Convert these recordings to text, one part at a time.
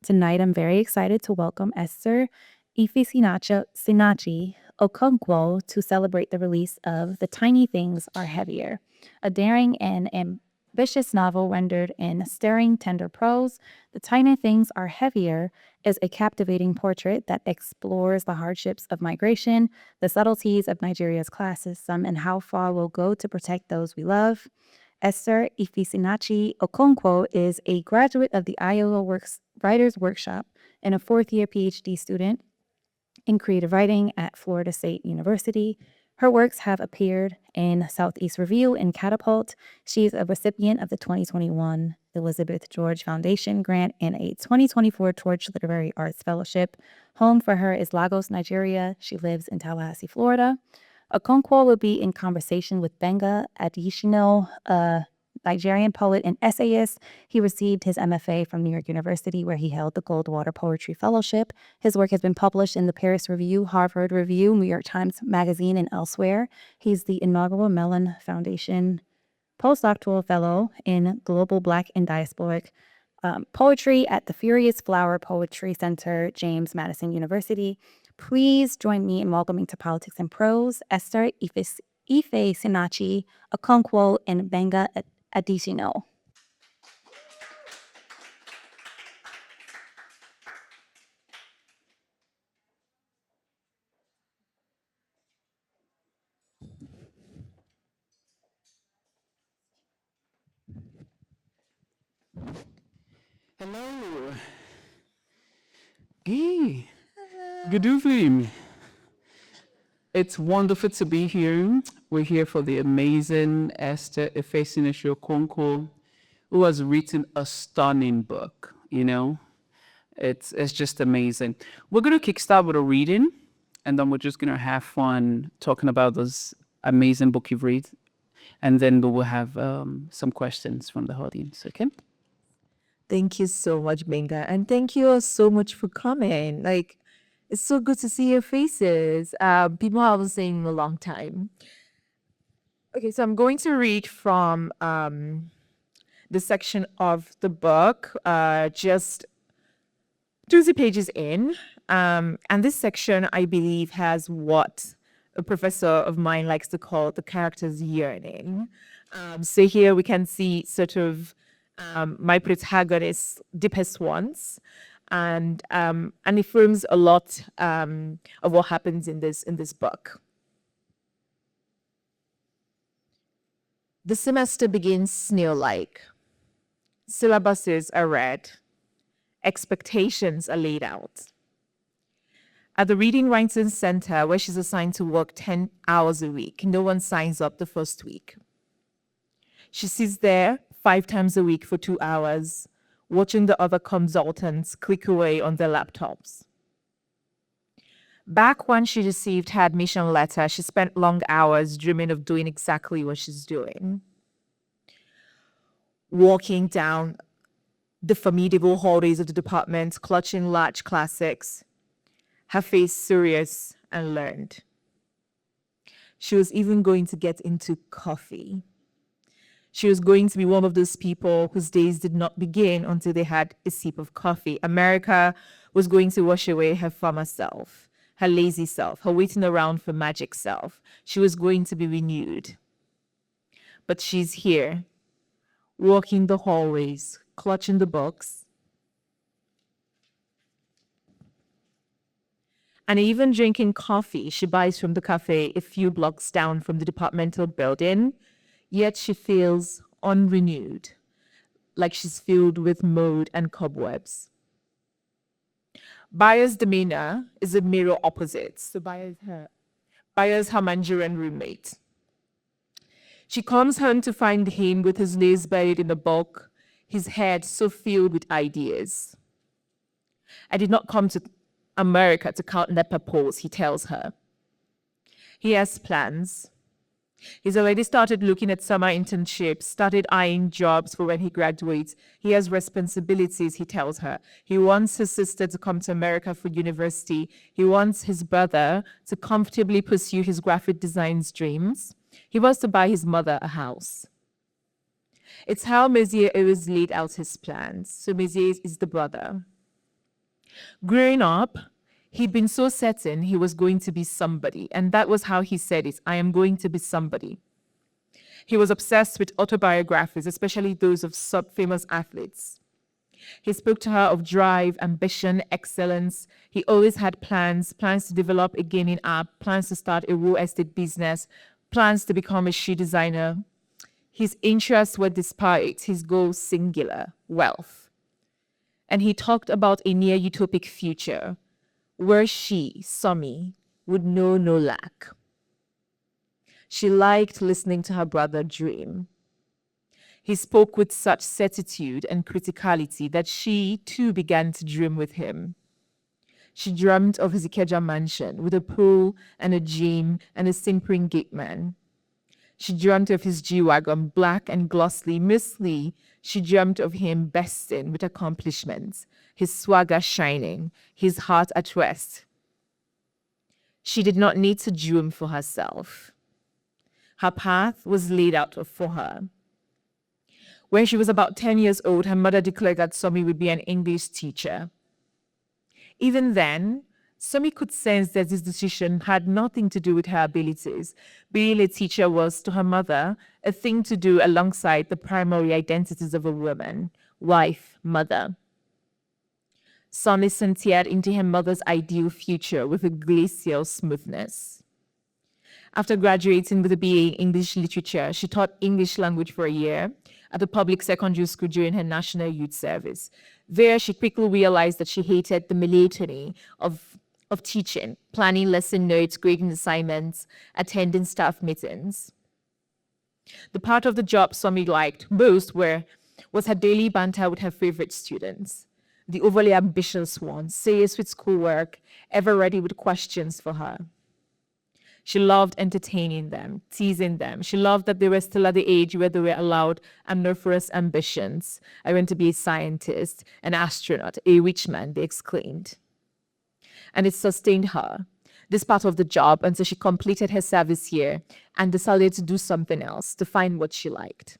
Tonight, I'm very excited to welcome Esther Ifesinachi Okonkwo to celebrate the release of The Tiny Things Are Heavier, a daring and ambitious novel rendered in stirring, tender prose. The Tiny Things Are Heavier is a captivating portrait that explores the hardships of migration, the subtleties of Nigeria's classism, and how far we'll go to protect those we love. Esther Ifesinachi Okonkwo is a graduate of the Iowa Writers Workshop and a fourth-year PhD student in creative writing at Florida State University. Her works have appeared in Southeast Review and Catapult. She is a recipient of the 2021 Elizabeth George Foundation grant and a 2024 Torch Literary Arts Fellowship. Home for her is Lagos, Nigeria. She lives in Tallahassee, Florida. Okonkwo will be in conversation with Gbenga Adesina, a Nigerian poet and essayist. He received his MFA from New York University, where he held the Goldwater Poetry Fellowship. His work has been published in the Paris Review, Harvard Review, New York Times Magazine, and elsewhere. He's the inaugural Mellon Foundation postdoctoral fellow in global Black and diasporic poetry at the Furious Flower Poetry Center, James Madison University. Please join me in welcoming to Politics and Prose, Esther Ifesinachi Okonkwo and Gbenga Adesina. Hello. Hey. Good evening. It's wonderful to be here. We're here for the amazing Esther Ifesinachi Okonkwo, who has written a stunning book, It's just amazing. We're going to kickstart with a reading, and then we're just going to have fun talking about this amazing book you've read. And then we will have some questions from the audience, okay? Thank you so much, Gbenga. And thank you all so much for coming. It's so good to see your faces. People I haven't seen in a long time. Okay, so I'm going to read from the section of the book, just 20 pages in. And this section, I believe, has what a professor of mine likes to call the character's yearning. So here we can see sort of my protagonist's deepest wants, and it frames a lot of what happens in this book. The semester begins snail-like. Syllabuses are read. Expectations are laid out. At the Reading Writing Center, where she's assigned to work 10 hours a week, no one signs up the first week. She sits there 5 times a week for 2 hours, watching the other consultants click away on their laptops. Back when she received her admission letter, she spent long hours dreaming of doing exactly what she's doing. Walking down the formidable hallways of the department, clutching large classics, her face serious and learned. She was even going to get into coffee. She was going to be one of those people whose days did not begin until they had a sip of coffee. America was going to wash away her former self, her lazy self, her waiting around for magic self. She was going to be renewed. But she's here, walking the hallways, clutching the books, and even drinking coffee she buys from the cafe a few blocks down from the departmental building. Yet she feels unrenewed, like she's filled with mold and cobwebs. Bayo's demeanor is a mirror opposite. So Bayo's her Nigerian roommate. She comes home to find him with his knees buried in a book, his head so filled with ideas. I did not come to America to count NEPA polls, he tells her. He has plans. He's already started looking at summer internships, started eyeing jobs for when he graduates. He has responsibilities, he tells her. He wants his sister to come to America for university. He wants his brother to comfortably pursue his graphic design's dreams. He wants to buy his mother a house. It's how Mezie always laid out his plans. So Mezie is the brother. Growing up, he'd been so certain he was going to be somebody, and that was how he said it: I am going to be somebody. He was obsessed with autobiographies, especially those of famous athletes. He spoke to her of drive, ambition, excellence. He always had plans to develop a gaming app, plans to start a real estate business, plans to become a shoe designer. His interests were disparate, his goals singular: wealth. And he talked about a near utopic future where she, Sumi, would know no lack. She liked listening to her brother dream. He spoke with such certitude and criticality that she too began to dream with him. She dreamt of his Ikeja mansion with a pool and a gym and a simpering gateman. She dreamt of his G-Wagon, black and glossy. Mostly, she dreamt of him bursting with accomplishments, his swagger shining, his heart at rest. She did not need to dream for herself. Her path was laid out for her. When she was about 10 years old, her mother declared that Sumi would be an English teacher. Even then, Sumi could sense that this decision had nothing to do with her abilities. Being a teacher was, to her mother, a thing to do alongside the primary identities of a woman: wife, mother. Sumi sentered into her mother's ideal future with a glacial smoothness. After graduating with a BA in English literature, she taught English language for a year at a public secondary school during her national youth service. There, she quickly realized that she hated the monotony of teaching, planning lesson notes, grading assignments, attending staff meetings. The part of the job Sumi liked most was her daily banter with her favorite students, the overly ambitious ones, serious with schoolwork, ever ready with questions for her. She loved entertaining them, teasing them. She loved that they were still at the age where they were allowed amorphous ambitions. I want to be a scientist, an astronaut, a rich man, they exclaimed. And it sustained her, this part of the job, until she completed her service year and decided to do something else, to find what she liked.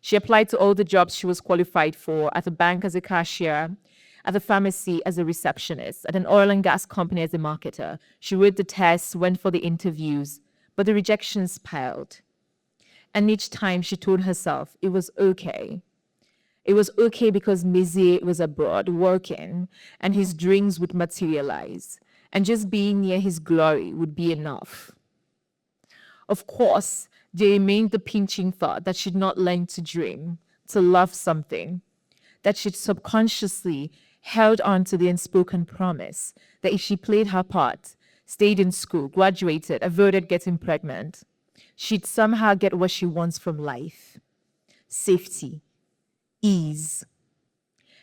She applied to all the jobs she was qualified for: at a bank as a cashier, at a pharmacy as a receptionist, at an oil and gas company as a marketer. She wrote the tests, went for the interviews, but the rejections piled. And each time she told herself it was okay. It was okay because Mezie was abroad working and his dreams would materialize, and just being near his glory would be enough. Of course, there remained the pinching thought that she'd not learned to dream, to love something, that she'd subconsciously held on to the unspoken promise that if she played her part, stayed in school, graduated, avoided getting pregnant, she'd somehow get what she wants from life: safety, ease.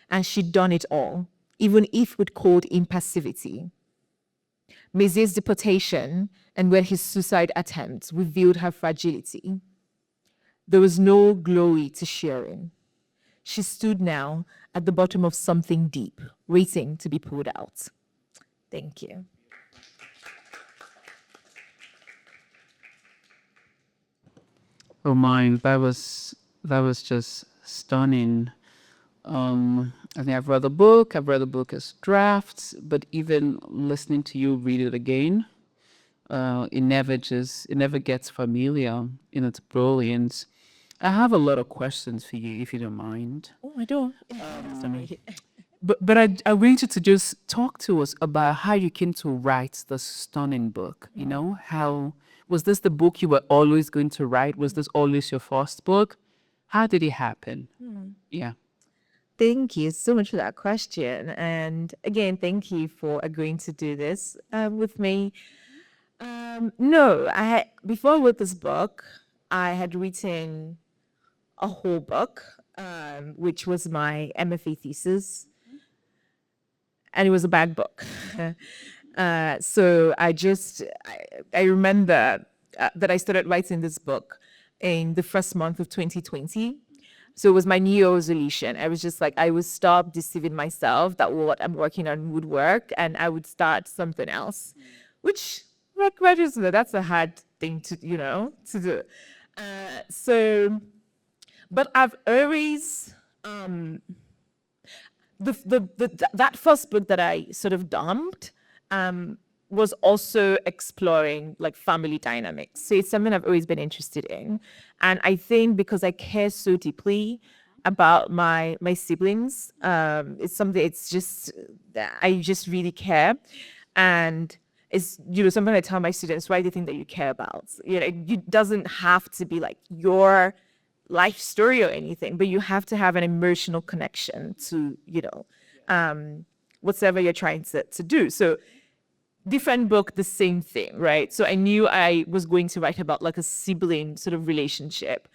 And she'd done it all, even if with cold impassivity. Mezie's deportation and when his suicide attempt revealed her fragility. There was no glory to sharing. She stood now at the bottom of something deep, waiting to be pulled out. Thank you. Oh my, that was just stunning. I think I've read the book. I've read the book as drafts, but even listening to you read it again, it never gets familiar in its brilliance. I have a lot of questions for you, if you don't mind. Oh, I don't. But I want you to just talk to us about how you came to write this stunning book. You know, how was this the book you were always going to write? Was this always your first book? How did it happen? Yeah. Thank you so much for that question. And again, thank you for agreeing to do this with me. No, before I wrote this book, I had written a whole book, which was my MFA thesis, and it was a bad book. So I remember that I started writing this book in the first month of 2020. So it was my New Year resolution. I was just like, I would stop deceiving myself that what I'm working on would work, and I would start something else, which, like, that's a hard thing to do. But I've always, that first book that I sort of dumped was also exploring like family dynamics. So it's something I've always been interested in. And I think because I care so deeply about my siblings, it's something, it's just, I just really care. And it's, something I tell my students, write the thing that you care about. It doesn't have to be like your life story or anything, but you have to have an emotional connection to, whatever you're trying to do. So different book, the same thing, right? So I knew I was going to write about like a sibling sort of relationship.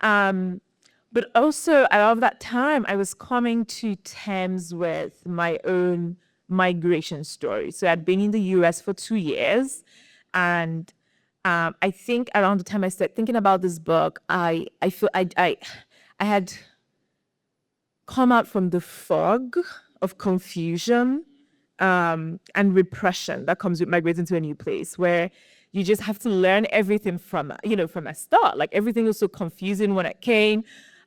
But also around that time, I was coming to terms with my own migration story. So I'd been in the US for 2 years. And I think around the time I started thinking about this book, I feel I had come out from the fog of confusion and repression that comes with migrating to a new place, where you just have to learn everything from a start. Like everything was so confusing when I came.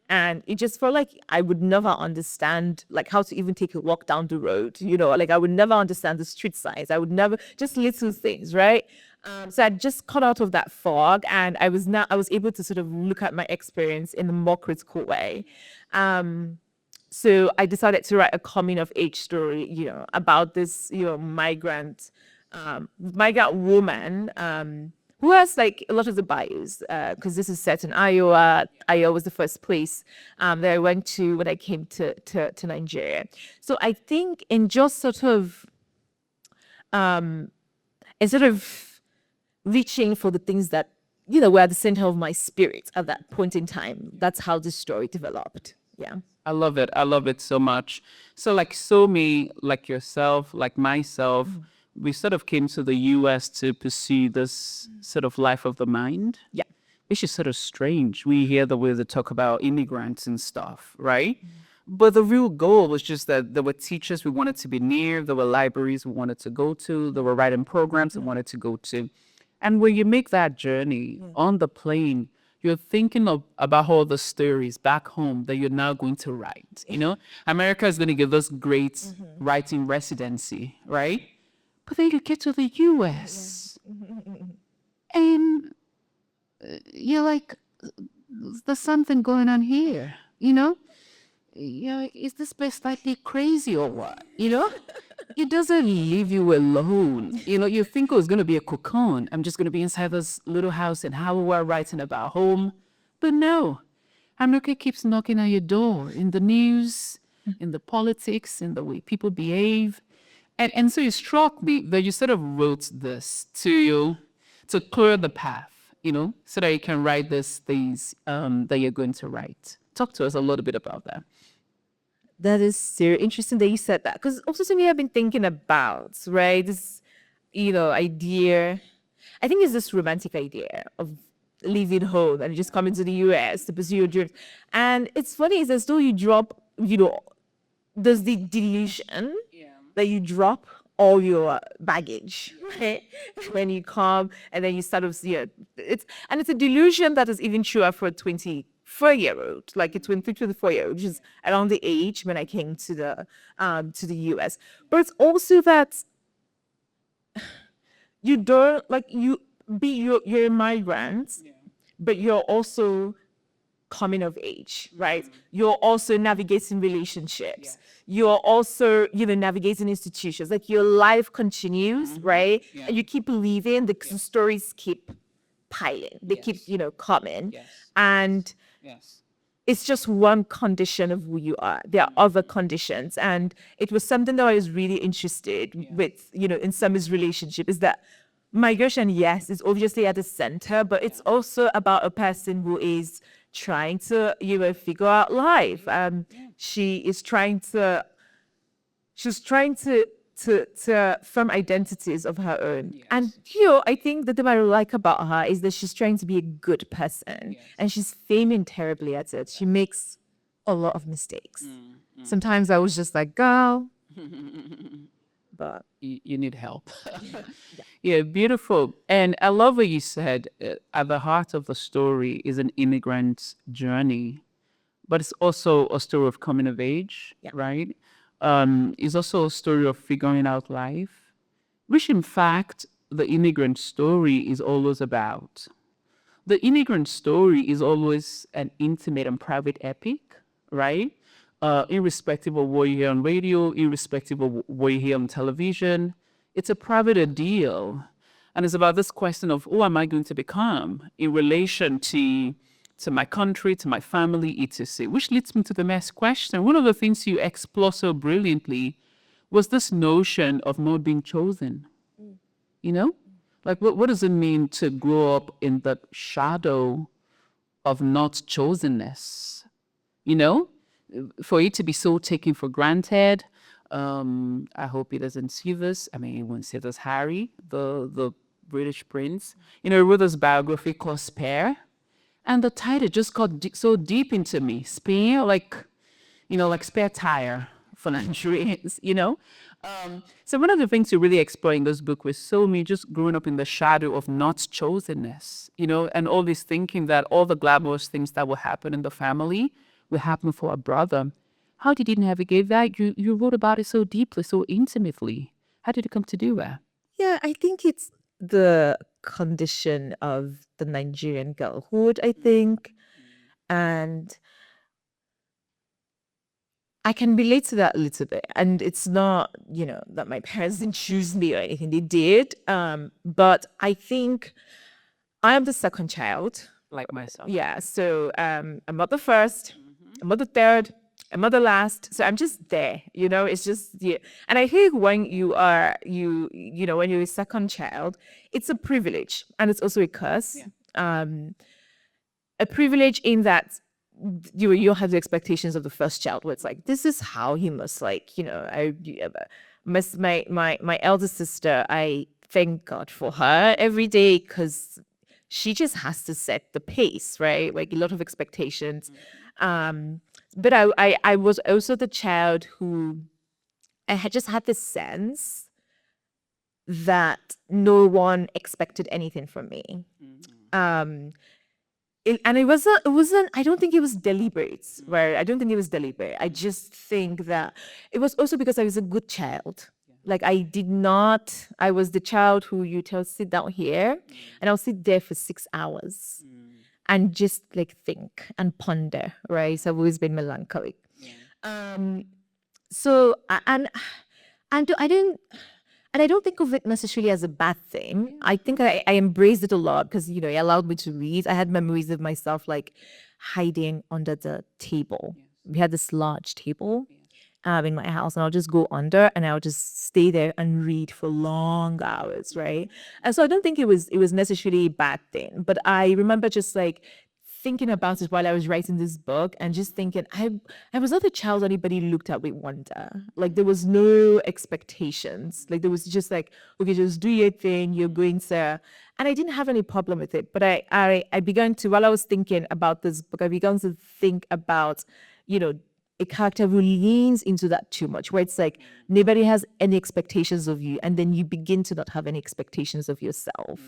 And it just felt like I would never understand like how to even take a walk down the road, like I would never understand the street signs. I would never, just little things, right? So I just cut out of that fog, and I was able to sort of look at my experience in a more critical way. So I decided to write a coming of age story, about this, migrant woman, who has like a lot of the bios, because this is set in Iowa. Iowa was the first place that I went to when I came to Nigeria. So I think in just sort of instead of reaching for the things that were at the center of my spirit at that point in time, that's how this story developed. Yeah. I love it. I love it so much. So like Sumi, like yourself, like myself, we sort of came to the US to pursue this sort of life of the mind. Yeah. Which is sort of strange. We hear the way they talk about immigrants and stuff, right? But the real goal was just that there were teachers we wanted to be near, there were libraries we wanted to go to, there were writing programs we wanted to go to. And when you make that journey on the plane, you're thinking about all the stories back home that you're now going to write. America is going to give us great writing residency, right? But then you get to the US and you're like, there's something going on here, is this place slightly crazy or what? It doesn't leave you alone. You think, oh, it's going to be a cocoon. I'm just going to be inside this little house and how we're writing about home. But no, America keeps knocking on your door in the news, in the politics, in the way people behave. And so it struck me that you sort of wrote this to clear the path, so that you can write these things that you're going to write. Talk to us a little bit about that. That is so interesting that you said that, because also something I've been thinking about, right? This, idea. I think it's this romantic idea of leaving home and just coming to the US to pursue your dreams. And it's funny, it's as though you drop, there's the delusion that you drop all your baggage, right? When you come and then you start to it's a delusion that is even truer for a 24-year-old, like a 24-year-old, which is around the age when I came to the US. But it's also that you don't you're a migrant, but you're also coming of age, right? You're also navigating relationships. You're also, navigating institutions. Like your life continues, right? And you keep believing the stories keep piling. They keep, coming. And it's just one condition of who you are. There are other conditions. And it was something that I was really interested with, in Summy's relationship, is that migration, yes, is obviously at the center, but it's also about a person who is trying to, figure out life. She's trying to form identities of her own. Yes. And, I think the thing I like about her is that she's trying to be a good person. Yes. And she's failing terribly at it. She makes a lot of mistakes. Sometimes I was just like, girl. But you need help. Yeah, beautiful. And I love what you said. At the heart of the story is an immigrant's journey, but it's also a story of coming of age, right? is also a story of figuring out life, which in fact the immigrant story is always about. The immigrant story is always an intimate and private epic, right? Irrespective of what you hear on radio, irrespective of what you hear on television, it's a private ordeal. And it's about this question of who am I going to become in relation to my country, to my family, etc. Which leads me to the next question. One of the things you explore so brilliantly was this notion of not being chosen. You know? Like, what does it mean to grow up in the shadow of not chosenness? You know? For it to be so taken for granted. I hope he doesn't see this. I mean, he won't see this. Harry, the British prince. You know, he wrote this biography called Spare. And the title just got so deep into me. Spare, like, you know, like spare tire for Nigerians, you know? So one of the things you really explore in this book was Sumi just growing up in the shadow of not chosenness, you know, and all this thinking that all the glamorous things that will happen in the family will happen for a brother. How did you navigate that? You wrote about it so deeply, so intimately. How did you come to do that? Yeah, I think it's the condition of the Nigerian girlhood, I think. And I can relate to that a little bit. And it's not, you know, that my parents didn't choose me or anything. They did. But I think I am the second child. Like myself. Yeah. So I'm not the first, I'm not the third, I'm not the last. So I'm just there, you know, it's just, yeah. And I think when you are, you know, when you're a second child, it's a privilege and it's also a curse. A privilege in that you have the expectations of the first child where it's like, this is how he must, like, you know, my eldest sister, I thank God for her every day because she just has to set the pace, right? Like a lot of expectations. But I was also the child who I had just had this sense that no one expected anything from me. And it wasn't, I don't think it was deliberate, right? I don't think it was deliberate. I just think that it was also because I was a good child. Like I was the child who you tell, sit down here, and I'll sit there for 6 hours and just like think and ponder, right? So I've always been melancholic. So, and I don't think of it necessarily as a bad thing. I think I embraced it a lot because, you know, it allowed me to read. I had memories of myself like hiding under the table. We had this large table in my house, and I'll just go under and I'll just stay there and read for long hours, right? And so I don't think it was necessarily a bad thing. But I remember just like thinking about it while I was writing this book and just thinking I was not the child anybody looked at with wonder. Like there was no expectations. Like there was just like, okay, just do your thing, you're going to, and I didn't have any problem with it. But I began to, while I was thinking about this book, I began to think about, you know, a character who leans into that too much, where it's like nobody has any expectations of you, and then you begin to not have any expectations of yourself.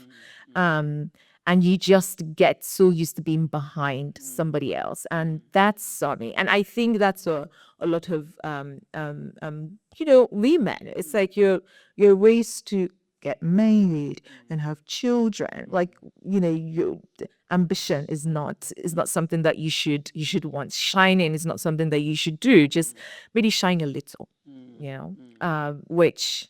And you just get so used to being behind somebody else, and that's Sommy. And I think that's a lot of you know, women. It's like you're raised to get married and have children. Like, you know, your ambition is not something that you should want. Shining is not something that you should do. Just really shine a little, you know, which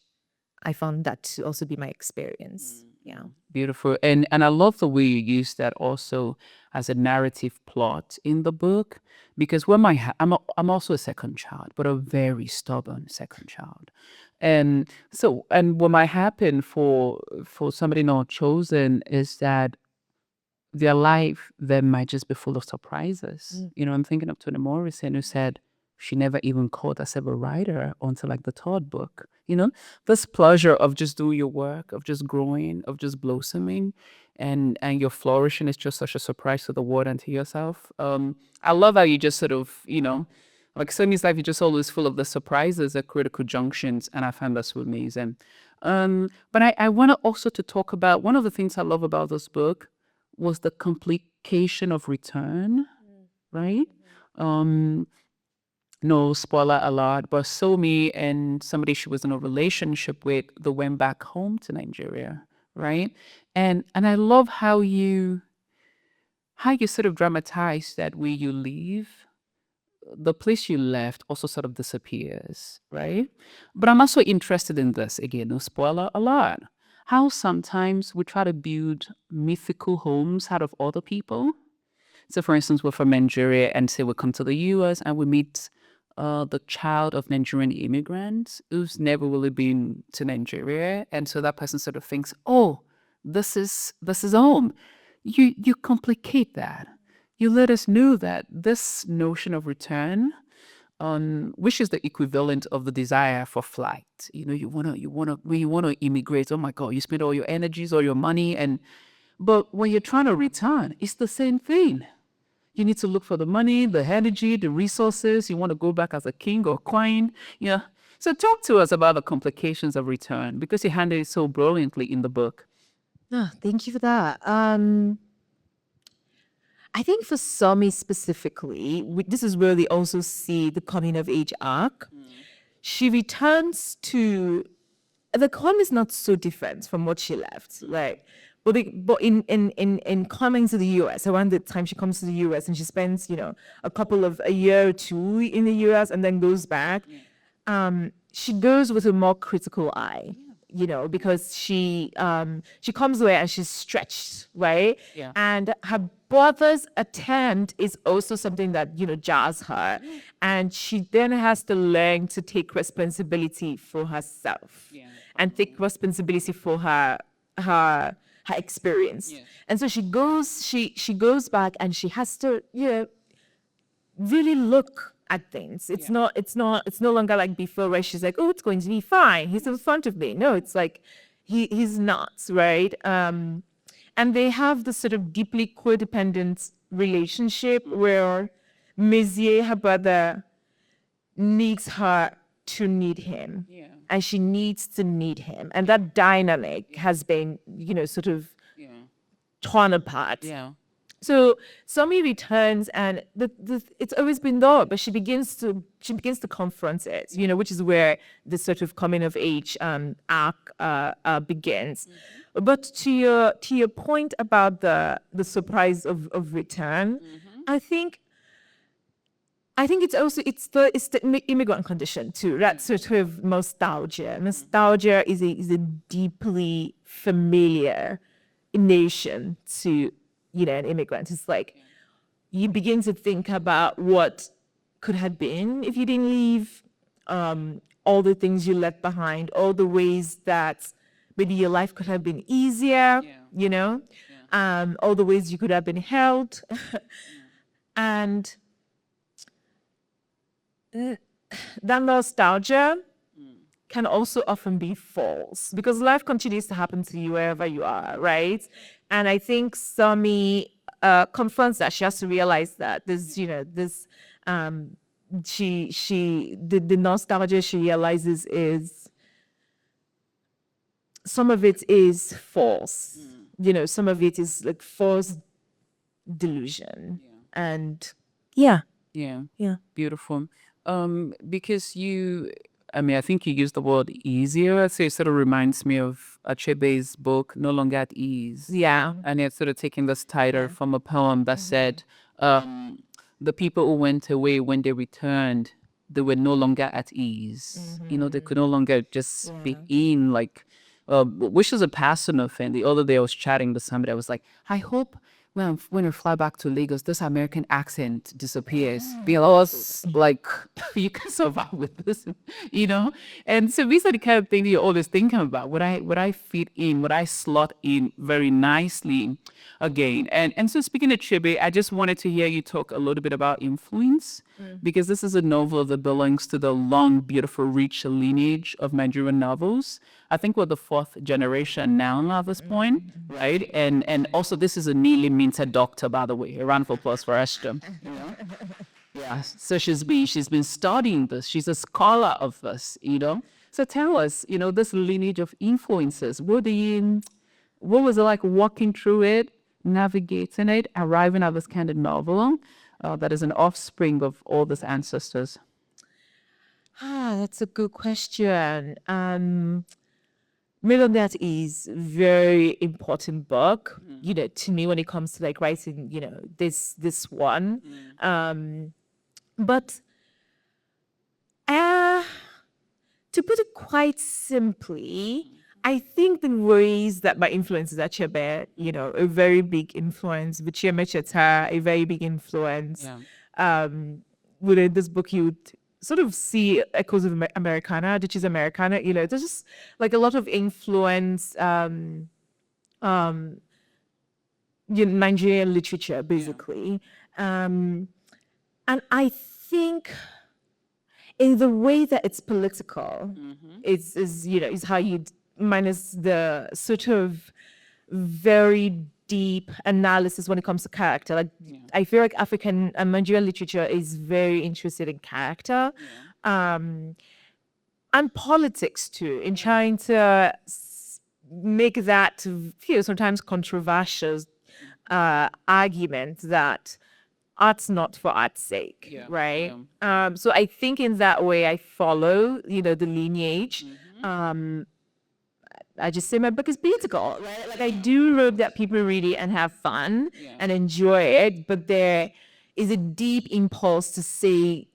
I found that to also be my experience. Yeah. Beautiful. And I love the way you use that also as a narrative plot in the book, because when I'm also a second child, but a very stubborn second child. And so, and what might happen for somebody not chosen is that their life then might just be full of surprises. You know, I'm thinking of Toni Morrison, who said she never even called herself a writer until like the third book. You know, this pleasure of just doing your work, of just growing, of just blossoming, and your flourishing is just such a surprise to the world and to yourself. I love how you just sort of, you know, like Summy's life is just always full of the surprises at critical junctions, and I find that so amazing. But I want to also to talk about one of the things I love about this book was the complication of return, right? no spoiler alert, but Sumi and somebody she was in a relationship with, they went back home to Nigeria, right? And I love how you sort of dramatize that where you leave, the place you left also sort of disappears, right? But I'm also interested in this again, no spoiler alert. How sometimes we try to build mythical homes out of other people. So, for instance, we're from Nigeria and say we come to the US and we meet the child of Nigerian immigrants who's never really been to Nigeria. And so that person sort of thinks, oh, this is home. You complicate that. You let us know that this notion of return, which is the equivalent of the desire for flight. When you wanna immigrate, oh my God, you spend all your energies, all your money, but when you're trying to return, it's the same thing. You need to look for the money, the energy, the resources. You want to go back as a king or queen. Yeah. So talk to us about the complications of return because you handle it so brilliantly in the book. Oh, thank you for that. I think for Sumi specifically, this is where they also see the coming of age arc. She returns to the com is not so different from what she left, like. But in coming to the US, around the time she comes to the US and she spends, a year or two in the US and then goes back, she goes with a more critical eye, because she comes away and she's stretched, right? Yeah. And her brother's attempt is also something that, jars her. And she then has to learn to take responsibility for herself and take responsibility for her experience. And so she goes back and she has to, really look at things. It's no longer like before where she's like, oh, it's going to be fine. He's in front of me. No, it's like he's not, right? And they have this sort of deeply codependent relationship where Mezie, her brother, needs her to need him. And she needs to need him. And that dynamic has been, sort of torn apart. So Sumi returns and it's always been there, but she begins to confront it, which is where the sort of coming of age arc begins. But to your point about the surprise of return, I think it's the immigrant condition too. That sort of nostalgia. Nostalgia is a deeply familiar nation to an immigrant. It's like you begin to think about what could have been if you didn't leave, all the things you left behind, all the ways that maybe your life could have been easier, all the ways you could have been held. And that nostalgia can also often be false because life continues to happen to you wherever you are, right? And I think Sumi confronts that. She has to realize that there's, the nostalgia she realizes is some of it is false. Some of it is like false delusion. And yeah. Beautiful. Because I think you used the word easier. So it sort of reminds me of Achebe's book, No Longer at Ease. Yeah. And it's sort of taking this title from a poem that said, the people who went away, when they returned, they were no longer at ease. They could no longer just be in, like, which is a personal thing. The other day I was chatting with somebody. I was like, I hope when I fly back to Lagos, this American accent disappears. Because, like, you can survive with this, And so these are the kind of things you're always thinking about. Would I fit in? Would I slot in very nicely again? And so speaking of Chibe, I just wanted to hear you talk a little bit about influence, because this is a novel that belongs to the long, beautiful, rich lineage of Nigerian novels. I think we're the fourth generation now at this point, right? And also this is a newly minted doctor, by the way. A round of applause for Esther. Yeah. So she's been studying this. She's a scholar of this, So tell us, this lineage of influences. What was it like walking through it, navigating it, arriving at this kind of novel that is an offspring of all these ancestors? That's a good question. Middle That is very important book, to me when it comes to like writing, this one. But uh, to put it quite simply, I think the ways that my influence is Achebe, a very big influence, Bichieme Cheta, a very big influence. Yeah. Within this book, you'd sort of see echoes of Americana, which is Americana, there's just like a lot of influence, Nigerian literature, basically. And I think in the way that it's political, is how you minus the sort of very deep analysis when it comes to character. Like I feel like African and Nigerian literature is very interested in character, and politics too, in trying to make that sometimes controversial argument that art's not for art's sake, right? So I think in that way I follow, the lineage. I just say my book is political, right? Like I do hope that people read it and have fun and enjoy it, but there is a deep impulse to say,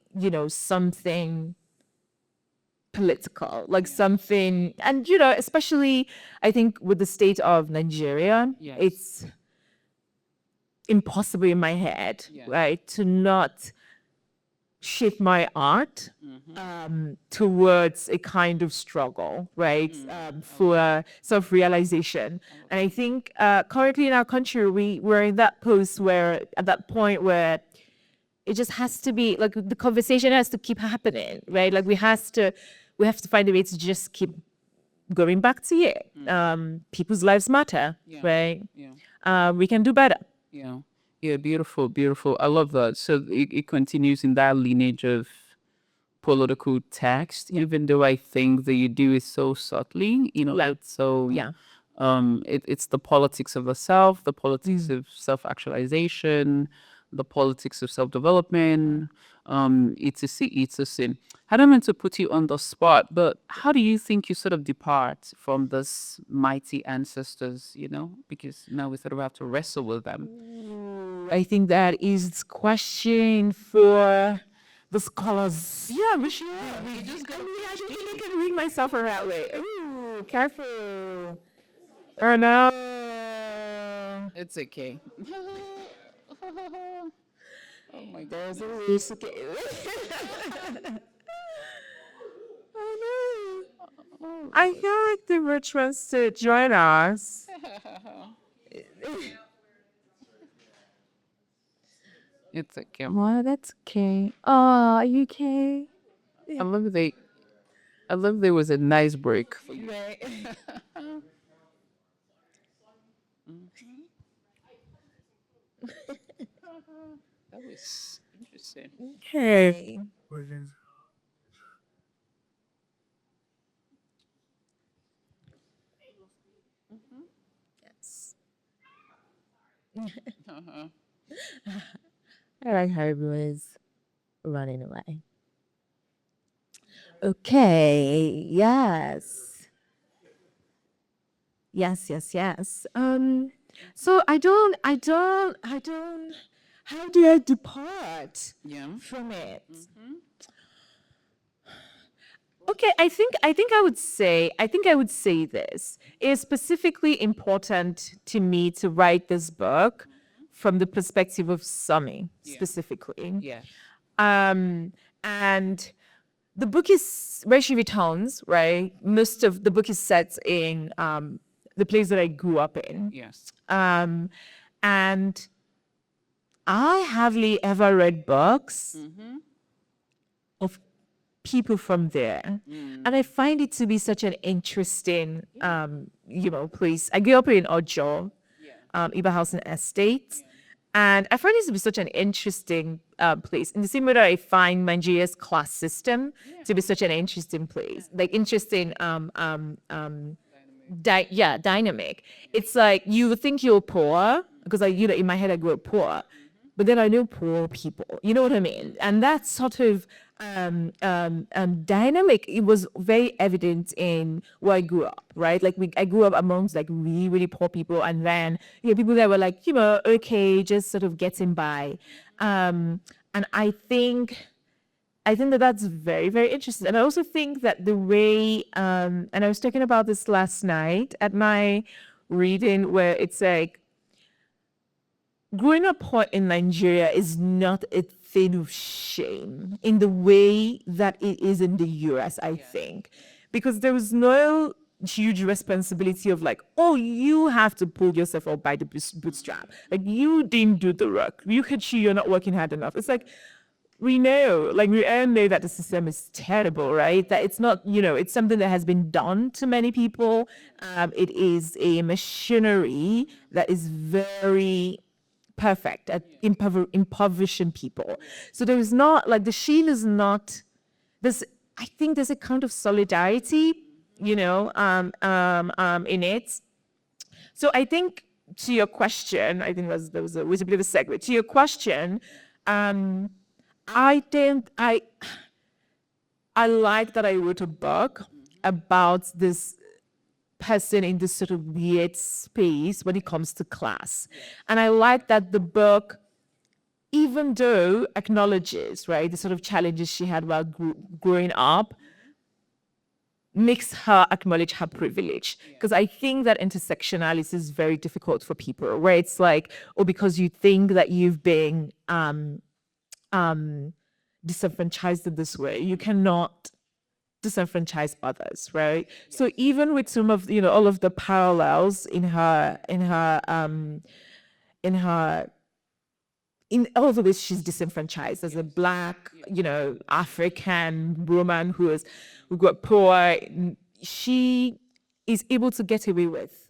something political, like something, and especially I think with the state of Nigeria, it's impossible in my head, right, to not shift my art towards a kind of struggle, right, for self-realization. And I think currently in our country, we're in that at that point where it just has to be, like the conversation has to keep happening, right? Like we have to find a way to just keep going back to it. People's lives matter, right? We can do better. Yeah. Yeah, beautiful, beautiful. I love that. So it continues in that lineage of political text, even though I think that you do it so subtly, it's so it's the politics of the self, the politics of self-actualization, the politics of self-development. It's a sin. I don't mean to put you on the spot, but how do you think you sort of depart from this mighty ancestors, because now we sort of have to wrestle with them. I think that is question for the scholars. Yeah, we should. We just got. I don't think I can read myself around. Wait. Ooh, careful. Oh no. It's okay. Oh my God. There's a risk. Oh no. I feel like the rich wants to join us. It's okay. Well, that's okay. Oh, are you okay? I love there was a nice break for you. Right. That was interesting. Okay. Yes. I like how everyone is running away. Okay. Yes. Yes. So I don't. How do I depart from it? Okay, I think I would say this. It is specifically important to me to write this book from the perspective of Sumi specifically. Yeah. And the book is where she returns, right? Most of the book is set in the place that I grew up in. Yes. And I hardly ever read books of people from there. And I find it to be such an interesting, place. I grew up in Ojo, Iba House and Estate. And I find it to be such an interesting place. In the same way that I find Nigeria's class system to be such an interesting place, like interesting, dynamic. It's like you would think you're poor because in my head I grew up poor, but then I know poor people. You know what I mean? And that sort of dynamic. It was very evident in where I grew up, right? Like I grew up amongst like really, really poor people, and then people that were like, okay, just sort of getting by. And I think that that's very, very interesting. And I also think that the way, and I was talking about this last night at my reading, where it's like, growing up poor in Nigeria is not a thing of shame in the way that it is in the US, I think. Because there was no huge responsibility of like, oh, you have to pull yourself up by the bootstrap. Like, you didn't do the work. You could see you're not working hard enough. It's like, we all know that the system is terrible, right? That it's not, it's something that has been done to many people. It is a machinery that is very perfect at impoverishing people. So there is not, like, the sheen is not, this, I think there's a kind of solidarity, in it. So I think, to your question, I think there was a bit of a segue. To your question, I like that I wrote a book about this person in this sort of weird space when it comes to class. And I like that the book, even though acknowledges, right, the sort of challenges she had while growing up, makes her acknowledge her privilege. Because I think that intersectionality is very difficult for people, where it's like, oh, because you think that you've been disenfranchised in this way, you cannot disenfranchise others, right? So even with some of all of the parallels in all the ways she's disenfranchised as a Black, African woman who got poor, she is able to get away with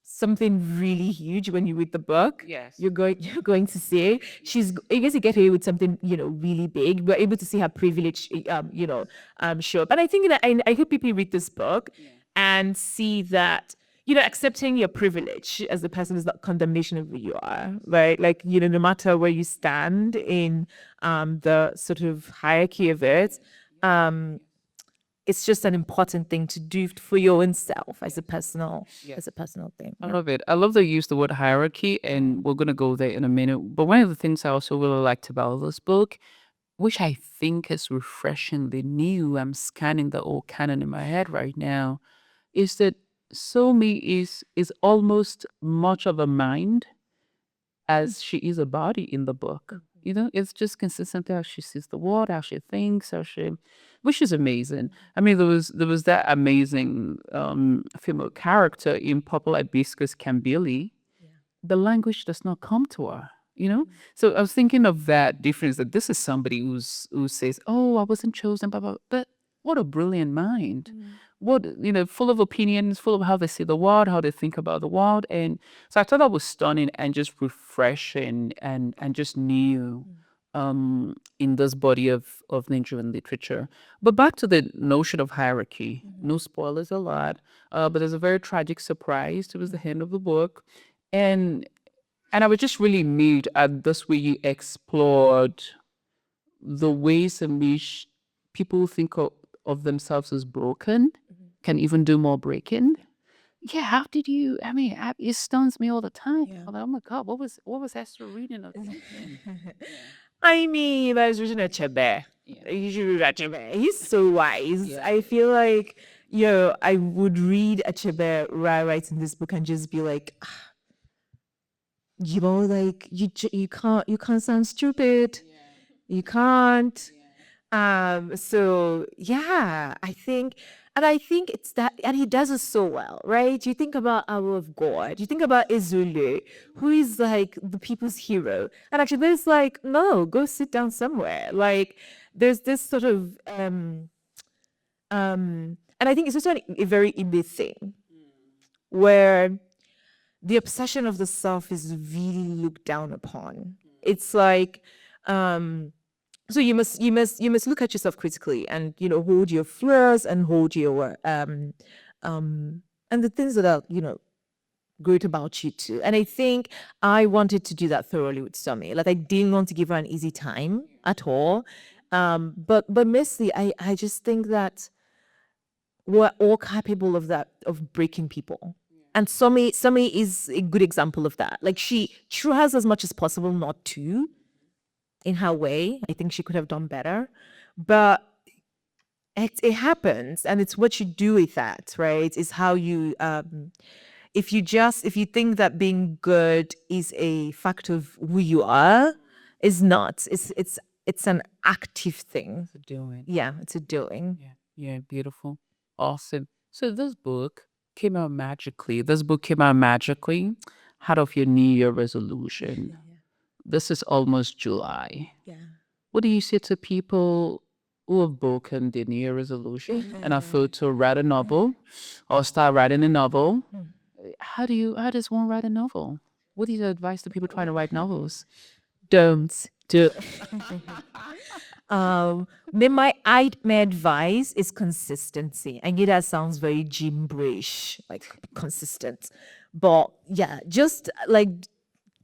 something really huge. When you read the book, Yes. you're going to see she's able to get away with something really big. We're able to see her privilege show up. And I think that I hope people read this book and see that accepting your privilege as a person is not condemnation of who you are, right? Like, no matter where you stand in the sort of hierarchy of it, it's just an important thing to do for your own self as a personal thing. I love it. I love that you use the word hierarchy, and we're going to go there in a minute. But one of the things I also really liked about this book, which I think is refreshingly new, I'm scanning the old canon in my head right now, is that Sumi is almost much of a mind as she is a body in the book. It's just consistent how she sees the world, how she thinks, which is amazing. I mean, there was that amazing female character in Popular Hibiscus Cambili. The language does not come to her. So I was thinking of that difference, that this is somebody who says, oh, I wasn't chosen, blah, blah, blah. But what a brilliant mind. What, full of opinions, full of how they see the world, how they think about the world. And so I thought that was stunning and just refreshing and just new in this body of Nigerian literature. But back to the notion of hierarchy. No spoilers a lot, but there's a very tragic surprise towards the end of the book. And I was just really moved at this way you explored the ways in which people think of themselves as broken, can even do more breaking. Yeah, how did you? I mean, it stuns me all the time. I'm like, oh my God, what was Esther reading? I mean, I was reading Achebe. You should read Achebe. He's so wise. I feel like, I would read Achebe right in this book and just be like, like, you can't sound stupid. You can't. So yeah, I think it's that, and he does it so well, right? You think about Hour of God, you think about Izulu, who is like the people's hero, and actually there's like, no, go sit down somewhere. Like, there's this sort of and I think it's also a very Igbo thing, where the obsession of the self is really looked down upon. It's like, so you must look at yourself critically and hold your flaws and hold your and the things that are great about you too. And I think I wanted to do that thoroughly with Sumi. Like, I didn't want to give her an easy time at all. But Mezie, I just think that we're all capable of that, of breaking people. And Sumi is a good example of that. Like she tries as much as possible not to, in her way. I think she could have done better, but it happens, and it's what you do with that, right? Is how you if you think that being good is a fact of who you are, is not. It's an active thing. Doing. Yeah, it's a doing. Yeah. Yeah. Beautiful. Awesome. So this book came out magically. This book came out magically out of your New Year resolution. This is almost July. Yeah. What do you say to people who have broken their New Year resolution and are filled to write a novel or start writing a novel? How does one write a novel? What is your advice to people trying to write novels? Don't do. My advice is consistency. I know that sounds very gym-ish, like consistent, but yeah, just like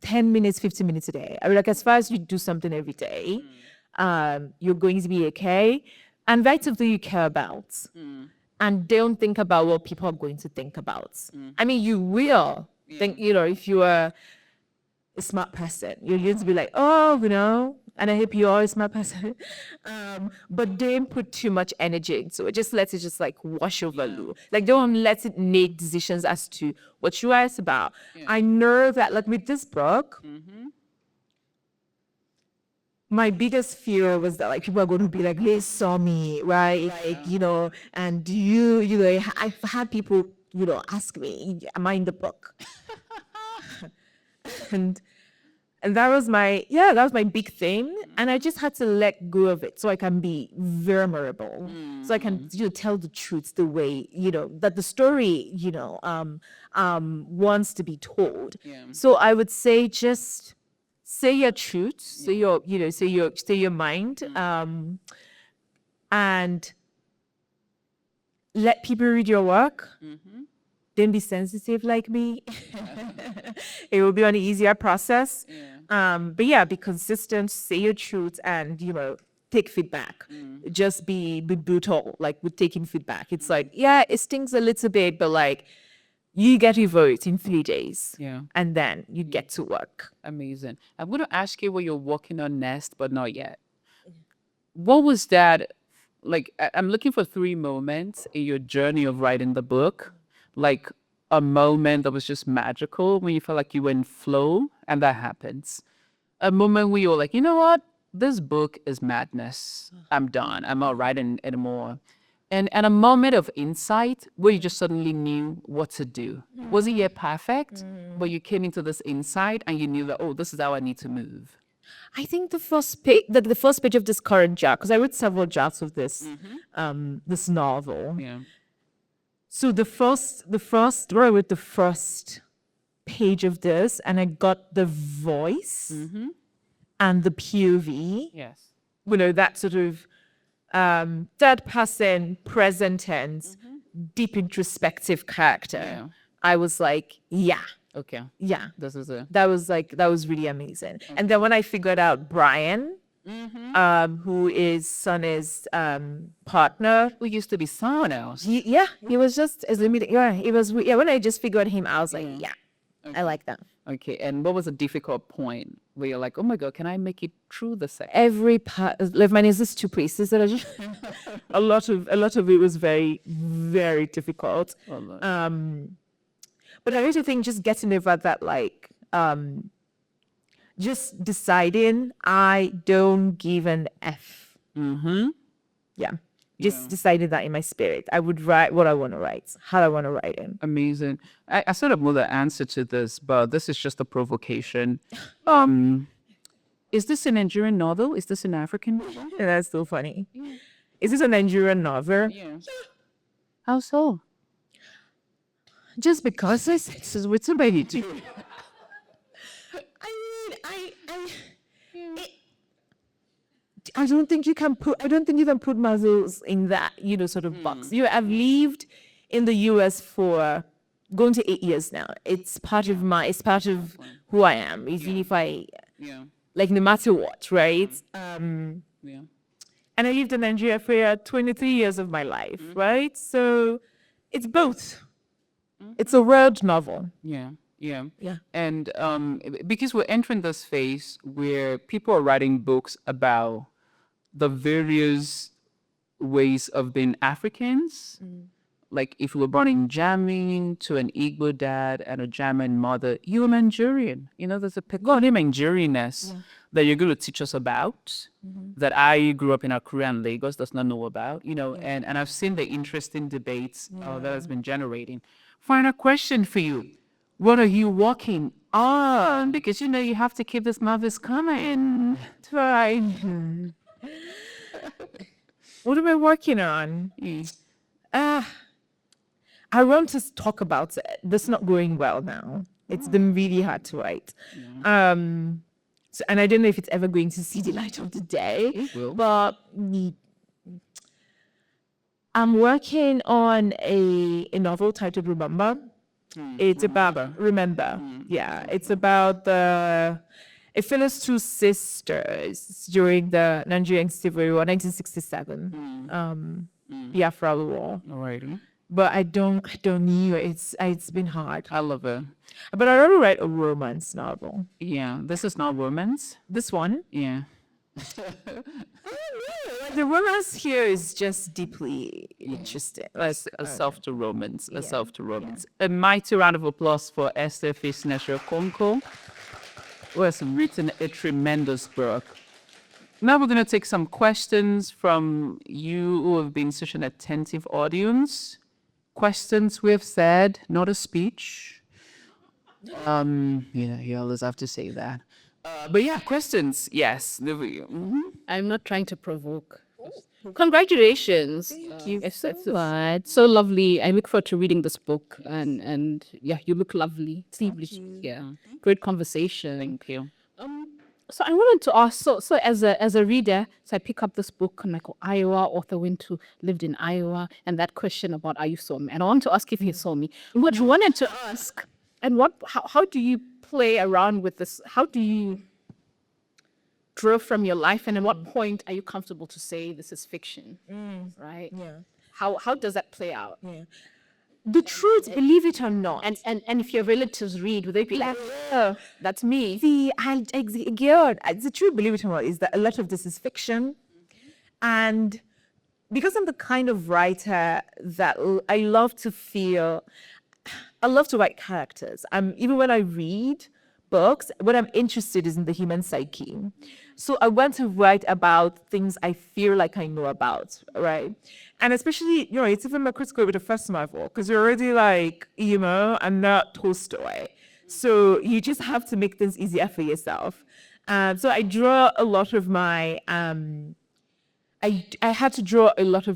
10 minutes, 15 minutes a day. I mean, like as far as you do something every day, you're going to be okay. And write something you care about. And don't think about what people are going to think about. I mean, you will think, if you are a smart person, you're going to be like, oh, and I hope you are a smart person. But don't put too much energy into it. Just let it just like wash over you. Like don't let it make decisions as to what you write about. I know that like with this book, my biggest fear was that like people are going to be like, hey, Sommy, right? Like, and I've had people, ask me, am I in the book? and that was my big thing. And I just had to let go of it so I can be vulnerable. So I can, tell the truth the way, that the story, wants to be told. So I would say just say your truth, say your mind, and let people read your work. Don't be sensitive like me. It will be an easier process. But yeah, be consistent, say your truth, and take feedback. Just be brutal, like with taking feedback. It's like, yeah, it stings a little bit, but like you get your vote in 3 days. And then you get to work. Amazing. I'm going to ask you what you're working on next, but not yet. What was that? Like, I'm looking for 3 moments in your journey of writing the book. Like a moment that was just magical when you felt like you were in flow, and that happens. A moment where you're like, you know what? This book is madness. I'm done. I'm not writing anymore. And a moment of insight where you just suddenly knew what to do. Wasn't yet perfect, but you came into this insight and you knew that, oh, this is how I need to move. I think the first page of this current draft, because I wrote several drafts of this this novel. So the first where I wrote the first page of this, and I got the voice and the POV. That sort of third person, present tense, deep introspective character. I was like, yeah. Okay. Yeah. This is it. That was really amazing. And then when I figured out Bryan, who is Sonny's partner, Who used to be someone else. he was just as limited. When I just figured him out, I was like, I like that. Okay. And what was a difficult point where you're like, oh my God, can I make it through the set? Every part, like mine is just 2 places that I just a lot of it was very, very difficult. But I also think just getting over that, like, just deciding I don't give an F. Yeah. Just decided that in my spirit. I would write what I want to write, how I want to write it. Amazing. I sort of know the answer to this, but this is just a provocation. Is this a Nigerian novel? Is this an African novel? Yeah, that's so funny. Is this a Nigerian novel? How so? Just because I said this is with somebody too. I don't think you can put muzzles in that, sort of box. I've lived in the US for going to 8 years now. It's part of who I am. Even if I, like no matter what, right? And I lived in Nigeria for 23 years of my life, right? So it's both. It's a world novel. Yeah, yeah, Yeah. And because we're entering this phase where people are writing books about the various ways of being Africans. Like if you were born in Germany to an Igbo dad and a German mother, you're Nigerian. There's a peculiar Nigerianness that you're going to teach us about that I grew up in Akure and Lagos does not know about, and I've seen the interesting debates that has been generating. Final question for you. What are you working on? Because you have to keep this novice coming. Right. What am I working on? I want to talk about it. This not going well now. It's been really hard to write. And I don't know if it's ever going to see the light of the day. It will. But I'm working on a novel titled Remember. It's about Remember. Yeah, it's about it follows two sisters during the Nigerian Civil War, 1967, Biafra War. Alrighty. But I don't know. It's been hard. I love it. But I already write a romance novel. Yeah, this is not romance. This one, Yeah. the romance here is just deeply interesting. A self to romance. A self to romance. A mighty round of applause for Esther Ifesinachi Okonkwo, who has written a tremendous book. Now we're going to take some questions from you who have been such an attentive audience. Questions we have said, not a speech. You always have to say that. But yeah, questions. Yes. I'm not trying to provoke. Congratulations. Thank you. It's so lovely. I look forward to reading this book and yeah, you look lovely. Yeah. Great conversation. Thank you. So I wanted to ask, so as a reader, so I pick up this book and I go, Iowa, author lived in Iowa, and that question about are you Sumi? And I want to ask if you saw me. What you wanted to ask, and how do you play around with this? How do you draw from your life, and at what point are you comfortable to say this is fiction? Right? Yeah. How does that play out? Yeah. The truth, believe it or not. And if your relatives read, would they be like, oh, that's me? The truth, believe it or not, is that a lot of this is fiction. And because I'm the kind of writer that I love to write characters. Even when I read books, what I'm interested is in the human psyche. So I want to write about things I feel like I know about, right? And especially, it's even more critical with the first novel, because you're already like, I'm not Tolstoy. So you just have to make things easier for yourself. So I draw a lot of my, I had to draw a lot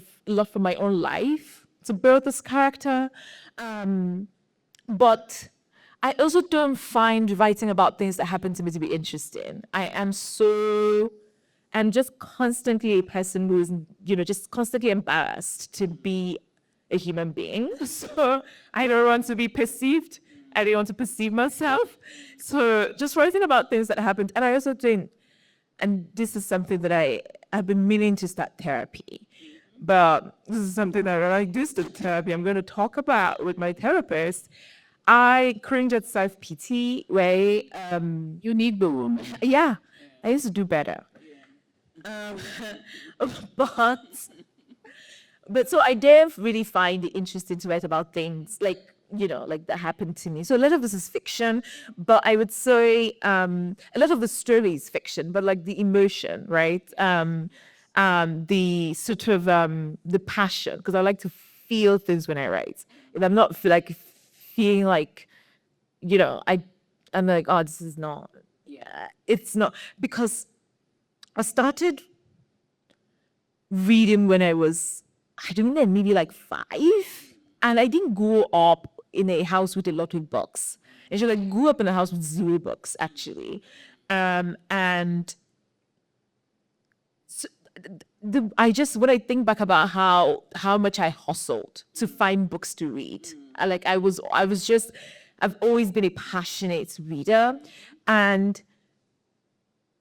from my own life to build this character. But I also don't find writing about things that happen to me to be interesting. I'm just constantly a person who's, just constantly embarrassed to be a human being. So I don't want to be perceived. I don't want to perceive myself. So just writing about things that happened. And I also think, and this is something that I've been meaning to start therapy. But this is something that I like this therapy I'm going to talk about with my therapist. I cringe at self-pity where You need the woman. yeah, I used to do better. But so I didn't really find it interesting to write about things like that happened to me. So a lot of this is fiction, but I would say a lot of the story is fiction, but like the emotion, right? The sort of the passion, because I like to feel things when I write. If I'm not feeling like, I'm like, oh, this is not. Yeah, it's not, because I started reading when I was, I don't know, maybe like 5, and I didn't grow up in a house with a lot of books. Actually, I grew up in a house with 0 books, actually, and so when I think back about how much I hustled to find books to read, I've always been a passionate reader, and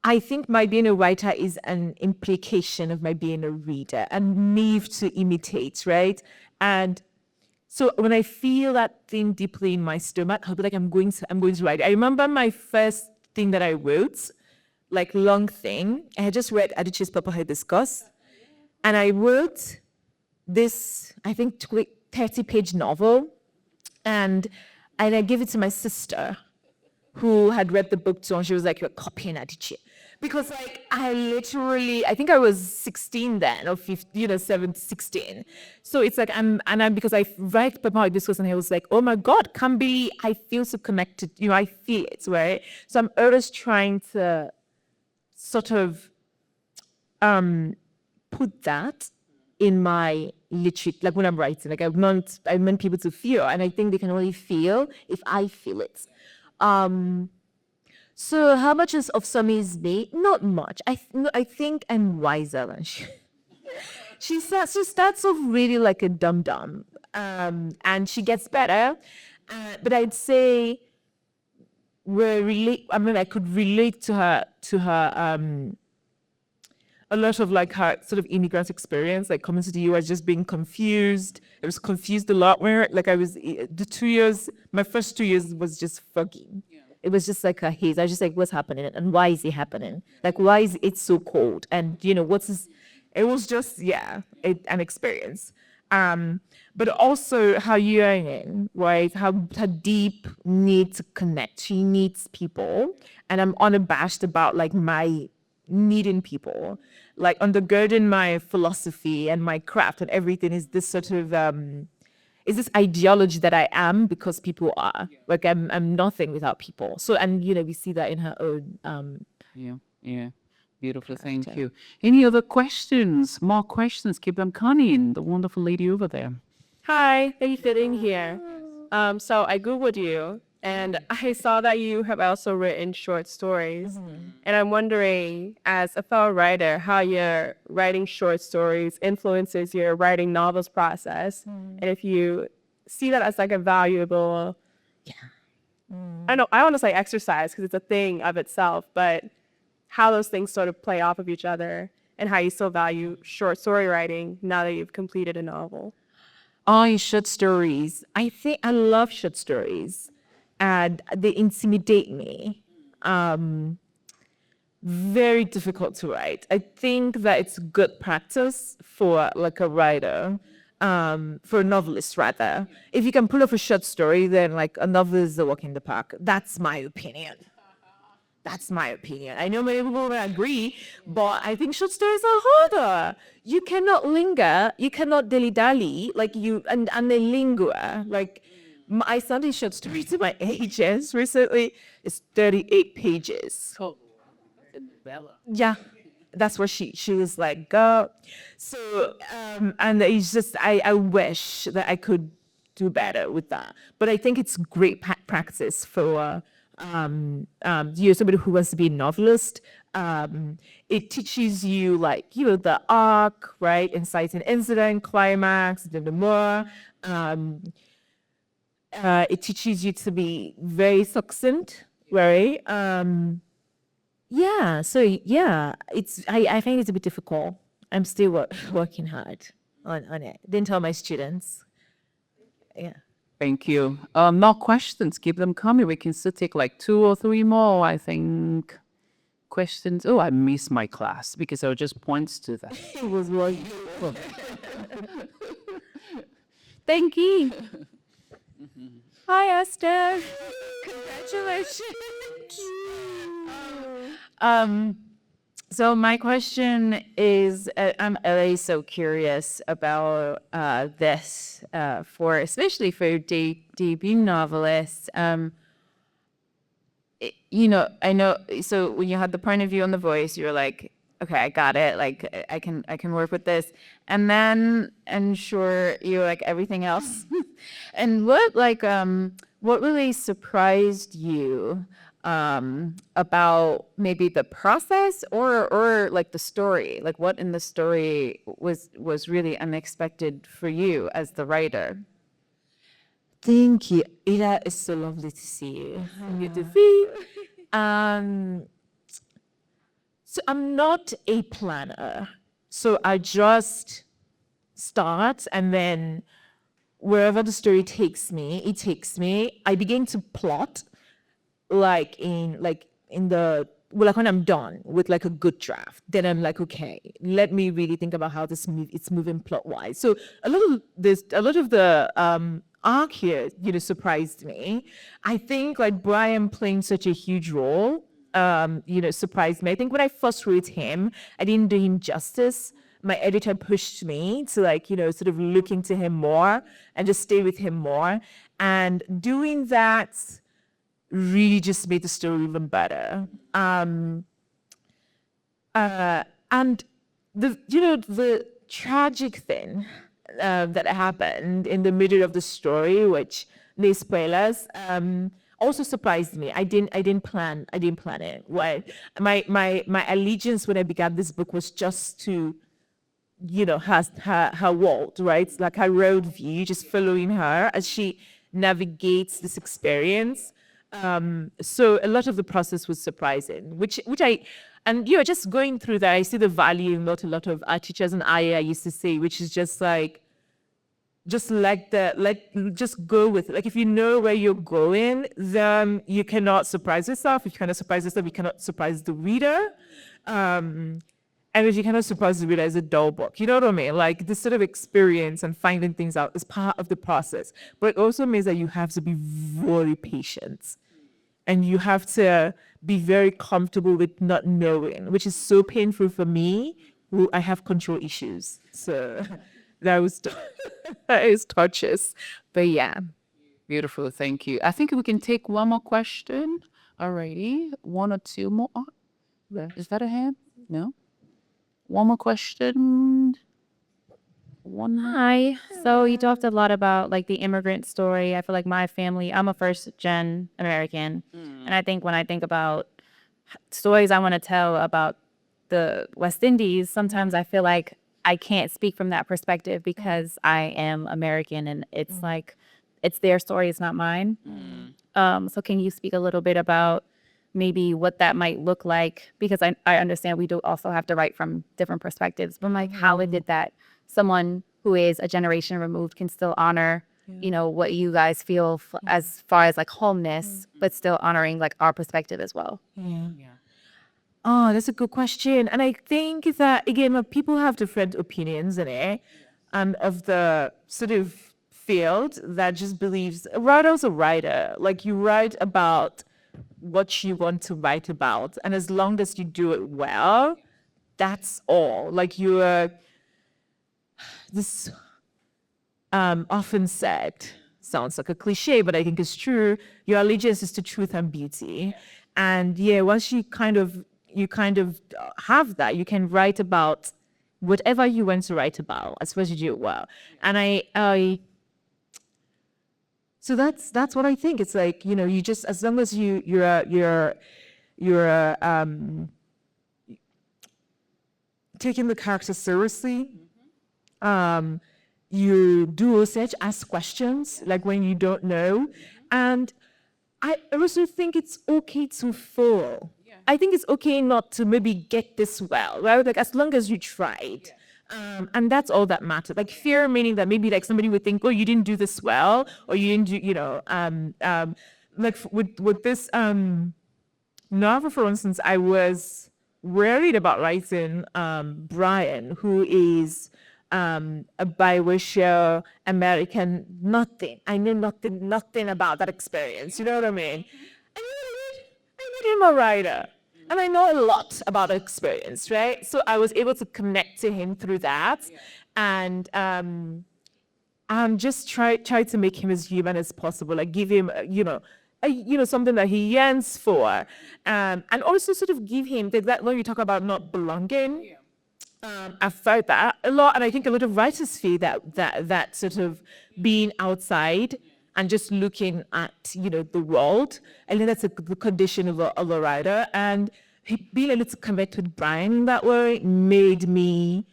I think my being a writer is an implication of my being a reader and need to imitate, right? And so when I feel that thing deeply in my stomach, I'll be like, I'm going to write. I remember my first thing that I wrote, like long thing. I had just read Adichie's Papa Hibiscus, and I wrote this, I think, 30-page novel, and I gave it to my sister, who had read the book too, and she was like, "You're copying Adichie." Because like I think I was 16 then, or 15, 17, 16. So it's like because I write Papa Hibiscus, and I was like, oh my God, can't believe I feel so connected. I feel it, right? So I'm always trying to sort of put that in my literature, like when I'm writing. Like I want people to feel, and I think they can only feel if I feel it. So how much of Sumi is me? Not much. I think I'm wiser than she. She starts off really like a dum-dum, and she gets better. But I'd say I could relate to her a lot of like her sort of immigrant experience, like coming to the US, just being confused. I was confused a lot where like my first 2 years was just foggy. It was just like a haze. I was just like, what's happening? And why is it happening? Like, why is it so cold? And, it was just, an experience. But also how yearning, right? How deep need to connect. She needs people. And I'm unabashed about like my needing people. Like undergirding my philosophy and my craft and everything is this sort of is this ideology that I am because people are. Like I'm nothing without people. So and we see that in her own Yeah. Beautiful, thank you. Any other questions? More questions? Keep them coming. The wonderful lady over there. Hi, thank you for being here. So I Googled you and I saw that you have also written short stories. And I'm wondering, as a fellow writer, how your writing short stories influences your writing novels process. And if you see that as like a valuable, I want to say exercise because it's a thing of itself, but how those things sort of play off of each other and how you still value short story writing now that you've completed a novel. Short stories. I think I love short stories, and they intimidate me. Very difficult to write. I think that it's good practice for like a writer, for a novelist rather. If you can pull off a short story, then like a novel is a walk in the park. That's my opinion. I know many people will agree, but I think short stories are harder. You cannot linger, you cannot dilly-dally, like and they linger. Like, I sent a short story to my agents recently. It's 38 pages. Yeah, that's what she was like, go. So, and it's just, I wish that I could do better with that. But I think it's great practice for you're somebody who wants to be a novelist. It teaches you like the arc, right? Inciting incident, climax, the more. It teaches you to be very succinct, right? I find it a bit difficult. I'm still working hard on it. Didn't tell my students. Yeah. Thank you. More questions. Keep them coming. We can still take like 2 or 3 more, I think. Questions. Oh, I missed my class because I just points to that. It was wonderful. Thank you. Hi, Esther. Congratulations. So my question is, I'm always so curious about this, especially for debut novelists. I know. So when you had the point of view on the voice, you were like, okay, I got it. Like I can work with this, and then and sure you like everything else. And what really surprised you about maybe the process or like the story? Like what in the story was really unexpected for you as the writer? Thank you. Ida, it's so lovely to see you. Good to see you. So I'm not a planner. So I just start, and then wherever the story takes me, it takes me. I begin to plot in the well, like when I'm done with like a good draft, then I'm like, okay, let me really think about how it's moving plot wise. So a lot of the arc here, surprised me. I think like Brian playing such a huge role, surprised me. I think when I first wrote him, I didn't do him justice. My editor pushed me to sort of look into him more and just stay with him more. And doing that really just made the story even better. And the tragic thing that happened in the middle of the story, which no spoilers, also surprised me. I didn't plan it. Well, my allegiance when I began this book was just to her world, right? Like her road view, just following her as she navigates this experience. So a lot of the process was surprising, which just going through that, I see the value in what a lot of our teachers and I used to say, which is just just go with it. Like if you know where you're going, then you cannot surprise yourself. If you cannot surprise yourself, you cannot surprise the reader. And if you cannot surprise the reader, it's a dull book. You know what I mean? Like this sort of experience and finding things out is part of the process. But it also means that you have to be very patient. And you have to be very comfortable with not knowing, which is so painful for me, who I have control issues. So that was that is touches. But yeah. Beautiful, thank you. I think we can take one more question. Alrighty, one or two more. Is that a hand? No. One more question. Hi. So you talked a lot about like the immigrant story. I feel like my family, I'm a first gen American. And I think when I think about stories I want to tell about the West Indies, sometimes I feel like I can't speak from that perspective because I am American and it's like, it's their story, it's not mine. So can you speak a little bit about maybe what that might look like? Because I understand we do also have to write from different perspectives, but like how it did that someone who is a generation removed can still honor, what you guys feel as far as like homeness, but still honoring like our perspective as well. Oh, that's a good question. And I think that, again, people have different opinions in it, of the sort of field that just believes a writer's a writer. Like you write about what you want to write about. And as long as you do it well, that's all. Like this often said, sounds like a cliche, but I think it's true. Your allegiance is to truth and beauty. And yeah, once you kind of have that, you can write about whatever you want to write about, as long as you do it well. And I so that's what I think. It's like, you just, as long as you're taking the character seriously, you do research, ask questions, like when you don't know. And I also think it's okay to fail. I think it's okay not to maybe get this well, right? Like as long as you tried. And that's all that matters. Like fear meaning that maybe like somebody would think, oh, you didn't do this well, or you didn't do, like with this novel, for instance, I was worried about writing Brian, who is a biracial American. I knew nothing about that experience. You know what I mean? And I made him a writer. And I know a lot about the experience, right? So I was able to connect to him through that. And just try to make him as human as possible. Like give him, something that he yearns for. And also sort of give him that when you talk about not belonging. I've felt that a lot, and I think a lot of writers feel that sort of being outside and just looking at the world. I think that's the condition of a writer, and being able to connect with Brian in that way made me,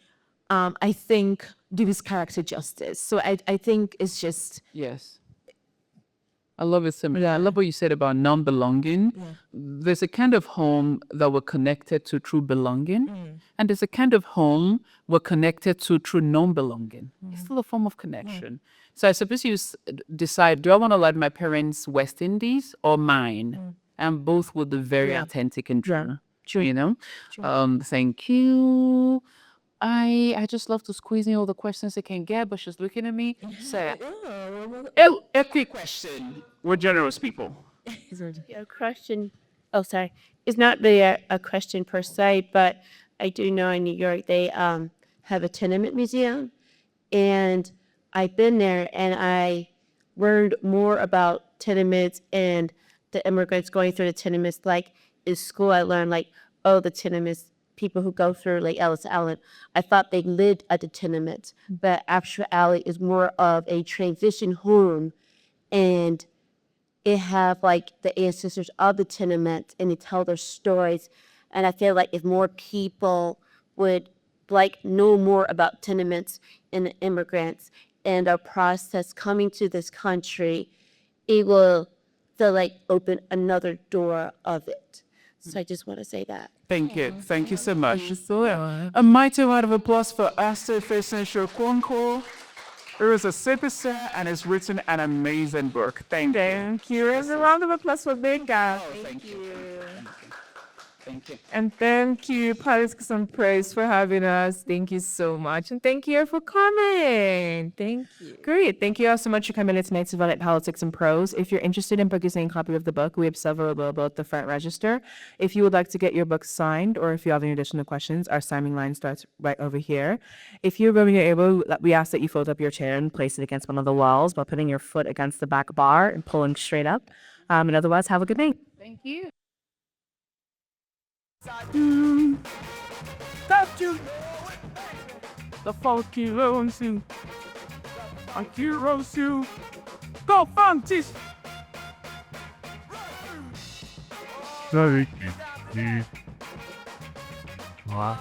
I think, do his character justice. So I think it's just Yes. I love it, Sumi. I love what you said about non-belonging. There's a kind of home that we're connected to through belonging, and there's a kind of home we're connected to through non-belonging. It's still a form of connection. So I suppose you decide, do I want to let my parents West Indies or mine? And both will be very authentic and true. You know? Thank you. I just love to squeeze in all the questions I can get, but she's looking at me. So, a quick question. We're generous people. A question. Oh, sorry. It's not really a question per se, but I do know in New York they have a tenement museum, and I've been there and I learned more about tenements and the immigrants going through the tenements. Like in school, I learned like, oh, the tenements, people who go through like Ellis Island. I thought they lived at the tenements, but actuality is more of a transition home, and it have like the ancestors of the tenements and they tell their stories. And I feel like if more people would like know more about tenements and the immigrants and our process coming to this country, it will feel like open another door of it. So I just want to say that. Thank you. Thank you so much. A mighty round of applause for Esther Ifesinachi Okonkwo. It is a superstar and has written an amazing book. Thank you. Thank you. There's a round of applause for Gbenga. Thank you. Thank you. And thank you, Politics and Prose, for having us. Thank you so much. And thank you for coming. Thank you. Great. Thank you all so much for coming in tonight to Develop Politics and Prose. If you're interested in purchasing a copy of the book, we have several available at the front register. If you would like to get your book signed or if you have any additional questions, our signing line starts right over here. If you're really able, we ask that you fold up your chair and place it against one of the walls by putting your foot against the back bar and pulling straight up. And otherwise, have a good night. Thank you. Thank you. The funky loans you. And heroes you. Go Fantis! Sorry. Wow.